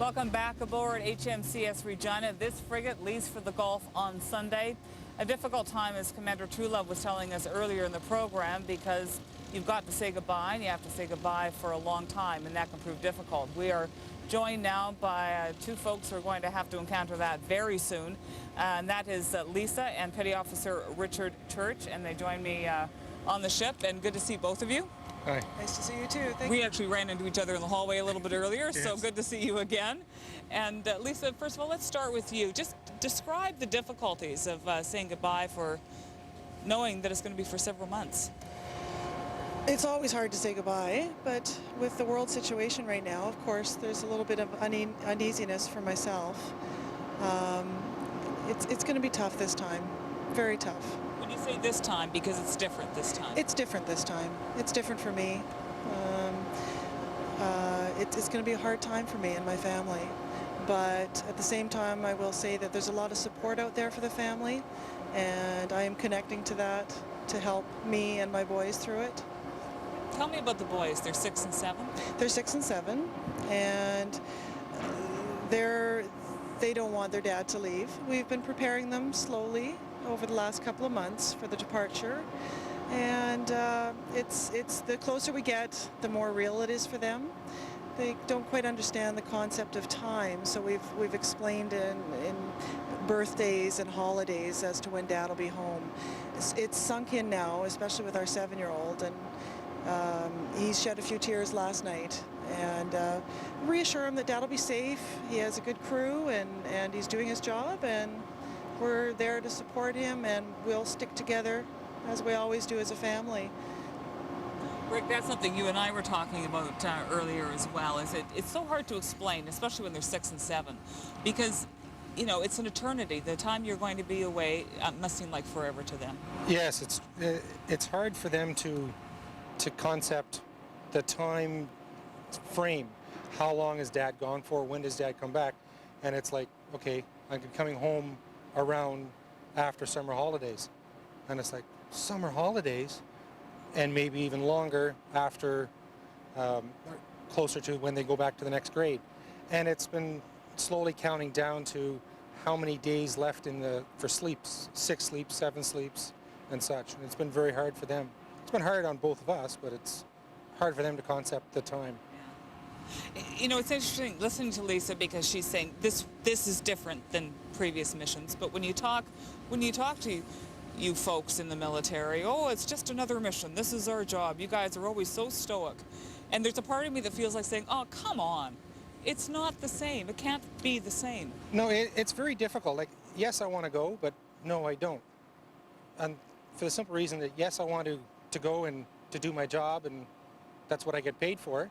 Welcome back aboard HMCS Regina. This frigate leaves for the Gulf on Sunday. A difficult time, as Commander Truelove was telling us earlier in the program, because you've got to say goodbye, and you have to say goodbye for a long time, and that can prove difficult. We are joined now by two folks who are going to have to encounter that very soon, and that is Lisa and Petty Officer Richard Church, and they join me on the ship, and good to see both of you. Hi. Nice to see you too. Thank We you. actually ran into each other in the hallway a little bit earlier, Yes. so good to see you again. And Lisa, first of all, let's start with you. Just describe the difficulties of saying goodbye, for knowing that it's going to be for several months. It's always hard to say goodbye, but with the world situation right now, of course, there's a little bit of uneasiness for myself. It's going to be tough this time, very tough. When you say this time, because it's different this time. It's different this time. It's different for me. It's going to be a hard time for me and my family. But at the same time, I will say that there's a lot of support out there for the family, and I am connecting to that to help me and my boys through it. Tell me about the boys. They're 6 and 7? They're 6 and 7, and they don't want their dad to leave. We've been preparing them slowly over the last couple of months for the departure, and it's the closer we get, the more real it is for them. They don't quite understand the concept of time, so we've explained in birthdays and holidays as to when Dad will be home. It's sunk in now, especially with our 7-year-old, and he shed a few tears last night. And reassure him that Dad will be safe. He has a good crew, and he's doing his job, and we're there to support him, and we'll stick together as we always do as a family. Rick, that's something you and I were talking about earlier as well. It's so hard to explain, especially when they're 6 and 7, because you know it's an eternity. The time you're going to be away must seem like forever to them. Yes, it's hard for them to concept the time frame. How long is Dad gone for? When does Dad come back? And it's like, okay, I'm coming home around after summer holidays, and it's like summer holidays. And maybe even longer after, closer to when they go back to the next grade. And it's been slowly counting down to how many days left for sleeps, 6 sleeps, 7 sleeps, and such. And it's been very hard for them. It's been hard on both of us, but it's hard for them to concept the time. Yeah. You know, it's interesting listening to Lisa, because she's saying this is different than previous missions. But when you talk to you folks in the military, oh, it's just another mission, this is our job, you guys are always so stoic. And there's a part of me that feels like saying, oh, come on, it's not the same, it can't be the same. No, it's very difficult. Like, yes, I want to go, but no, I don't. And for the simple reason that, yes, I want to go and to do my job, and that's what I get paid for.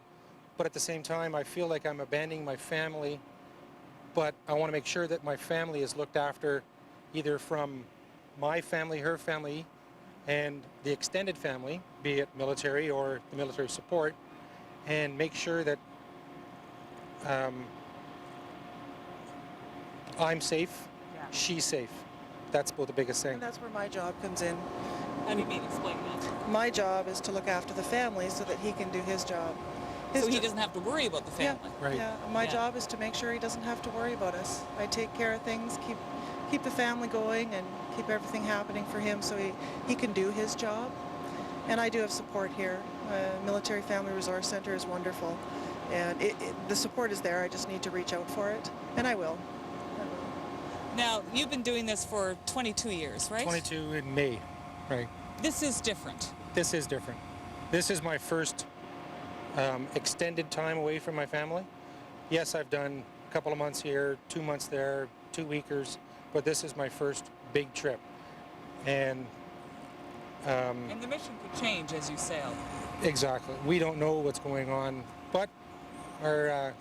But at the same time, I feel like I'm abandoning my family, but I want to make sure that my family is looked after, either from my family, her family, and the extended family, be it military or the military support, and make sure that I'm safe, Yeah. she's safe. That's about the biggest thing. And that's where my job comes in. How do you mean? Explain that. My job is to look after the family so that he can do his job. So he doesn't have to worry about the family. Yeah, Right. yeah. My Yeah. job is to make sure he doesn't have to worry about us. I take care of things, keep the family going, and keep everything happening for him so he can do his job. And I do have support here. Military Family Resource Center is wonderful, and the support is there. I just need to reach out for it, and I will. Now, you've been doing this for 22 years, right? 22 in May, right. This is different. This is different. This is my first extended time away from my family. Yes, I've done a couple of months here, 2 months there, 2 weekers, but this is my first big trip. And And the mission could change as you sail. exactly, we don't know what's going on, but our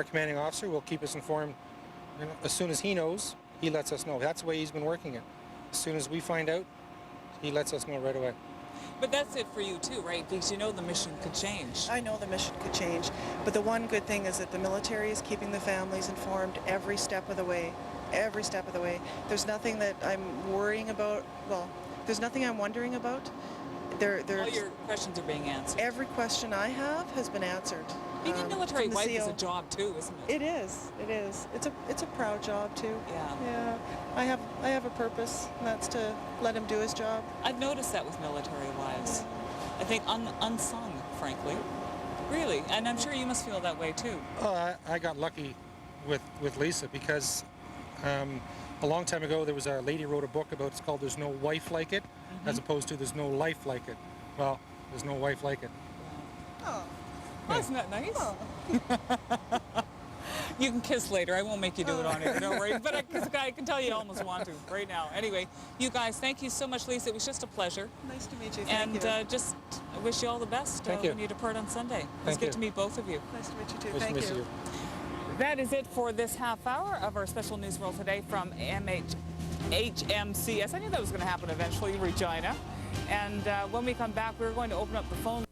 commanding officer will keep us informed. You know, as soon as he knows, he lets us know. That's the way he's been working it. As soon as we find out, he lets us know right away. But that's it for you too, right? Because you know the mission could change. I know the mission could change, but the one good thing is that the military is keeping the families informed every step of the way. Every step of the way. There's nothing that I'm worrying about. Well, there's nothing I'm wondering about. They're All your questions are being answered. every question I have has been answered. Being a military from the wife is CO. a job too, isn't it? It is. It is. It's a proud job too. Yeah. Yeah. I have a purpose, and that's to let him do his job. I've noticed that with military wives. I think unsung, frankly. Really, and I'm sure you must feel that way too. Oh, I got lucky with Lisa because a long time ago there was a lady wrote a book about, it's called There's No Wife Like It, as opposed to There's No Life Like It. Well, there's no wife like it. Oh. Oh, isn't that nice? Oh. You can kiss later. I won't make you do it on air, don't worry. But I can tell you almost want to right now. Anyway, you guys, thank you so much, Lisa. It was just a pleasure. Nice to meet you. Thank And you. just I wish you all the best Thank you. when you depart on Sunday. It's Thank good you. to meet both of you. Nice to meet you too. Nice to Thank meet you. That is it for this half hour of our special news roll today from HMCS. I knew that was going to happen eventually, Regina. And when we come back, we're going to open up the phone